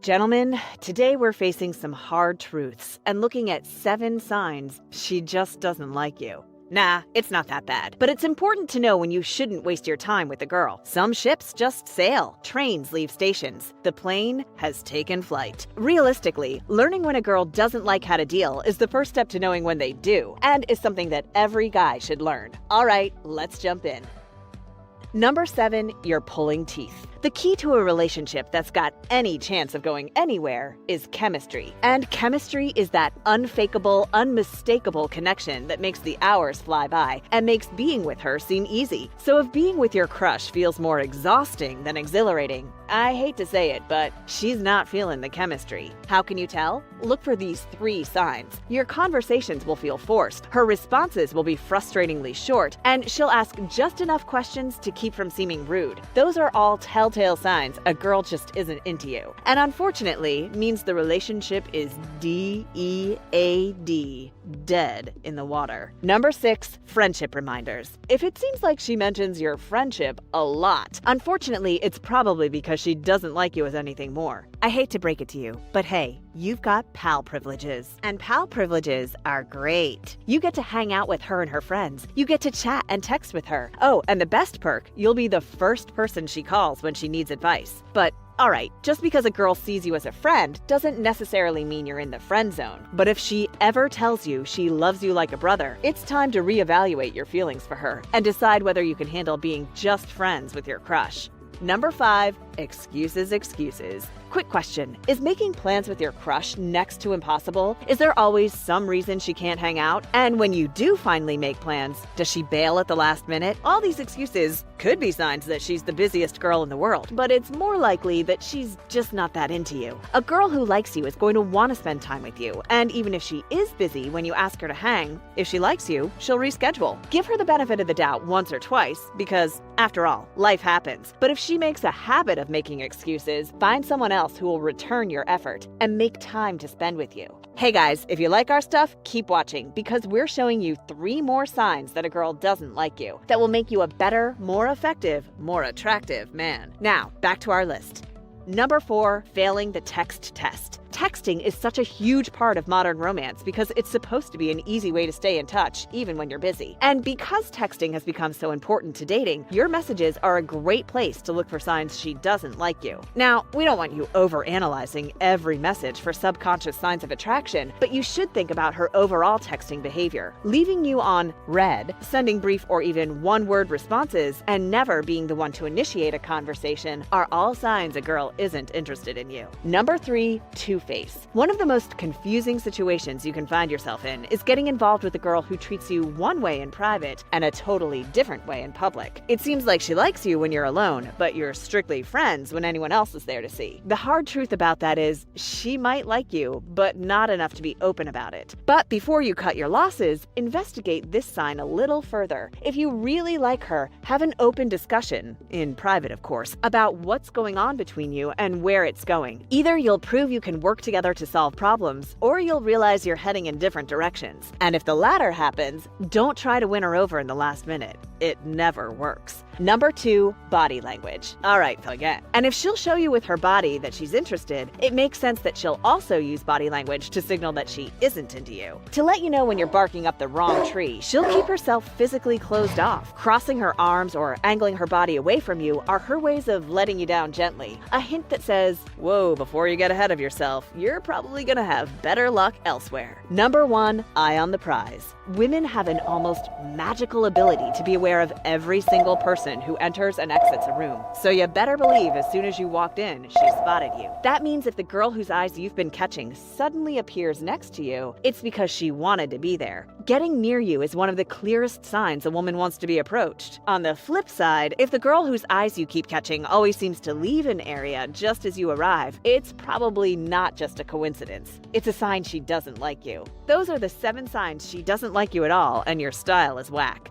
Gentlemen, today we're facing some hard truths and looking at 7 signs she just doesn't like you. Nah, it's not that bad. But it's important to know when you shouldn't waste your time with a girl. Some ships just sail. Trains leave stations. The plane has taken flight. Realistically, learning when a girl doesn't like how to deal is the first step to knowing when they do, and is something that every guy should learn. All right, let's jump in. Number 7, you're pulling teeth. The key to a relationship that's got any chance of going anywhere is chemistry. And chemistry is that unfakeable, unmistakable connection that makes the hours fly by and makes being with her seem easy. So if being with your crush feels more exhausting than exhilarating, I hate to say it, but she's not feeling the chemistry. How can you tell? Look for these 3 signs. Your conversations will feel forced, her responses will be frustratingly short, and she'll ask just enough questions to keep from seeming rude. Those are all telltale signs a girl just isn't into you. And unfortunately, means the relationship is D-E-A-D, dead in the water. Number 6, friendship reminders. If it seems like she mentions your friendship a lot, unfortunately, it's probably because she doesn't like you as anything more. I hate to break it to you, but hey, you've got pal privileges. And pal privileges are great. You get to hang out with her and her friends. You get to chat and text with her. Oh, and the best perk, you'll be the first person she calls when she needs advice. But alright, just because a girl sees you as a friend doesn't necessarily mean you're in the friend zone. But if she ever tells you she loves you like a brother, it's time to reevaluate your feelings for her and decide whether you can handle being just friends with your crush. Number 5, excuses. Quick question, is making plans with your crush next to impossible? Is there always some reason she can't hang out? And when you do finally make plans, does she bail at the last minute? All these excuses could be signs that she's the busiest girl in the world, but it's more likely that she's just not that into you. A girl who likes you is going to want to spend time with you, and even if she is busy when you ask her to hang, if she likes you, she'll reschedule. Give her the benefit of the doubt once or twice, because, after all, life happens. But if she makes a habit of making excuses, find someone else who will return your effort and make time to spend with you. Hey guys, if you like our stuff, keep watching, because we're showing you 3 more signs that a girl doesn't like you that will make you a better, more effective, more attractive man. Now, back to our list. Number 4, failing the text test. Texting is such a huge part of modern romance because it's supposed to be an easy way to stay in touch, even when you're busy. And because texting has become so important to dating, your messages are a great place to look for signs she doesn't like you. Now, we don't want you overanalyzing every message for subconscious signs of attraction, but you should think about her overall texting behavior. Leaving you on read, sending brief or even one-word responses, and never being the one to initiate a conversation are all signs a girl isn't interested in you. Number 3, Twoface. One of the most confusing situations you can find yourself in is getting involved with a girl who treats you one way in private and a totally different way in public. It seems like she likes you when you're alone, but you're strictly friends when anyone else is there to see. The hard truth about that is she might like you, but not enough to be open about it. But before you cut your losses, investigate this sign a little further. If you really like her, have an open discussion, in private of course, about what's going on between you and where it's going. Either you'll prove you can work together to solve problems, or you'll realize you're heading in different directions. And if the latter happens, don't try to win her over in the last minute. It never works. Number 2, body language. Alright, again. And if she'll show you with her body that she's interested, it makes sense that she'll also use body language to signal that she isn't into you. To let you know when you're barking up the wrong tree, she'll keep herself physically closed off. Crossing her arms or angling her body away from you are her ways of letting you down gently. A hint that says, whoa, before you get ahead of yourself, you're probably gonna have better luck elsewhere. Number 1, eye on the prize. Women have an almost magical ability to be aware of every single person who enters and exits a room. So you better believe as soon as you walked in, she spotted you. That means if the girl whose eyes you've been catching suddenly appears next to you, it's because she wanted to be there. Getting near you is one of the clearest signs a woman wants to be approached. On the flip side, if the girl whose eyes you keep catching always seems to leave an area just as you arrive, it's probably not just a coincidence. It's a sign she doesn't like you. Those are the 7 signs she doesn't like you at all and your style is whack.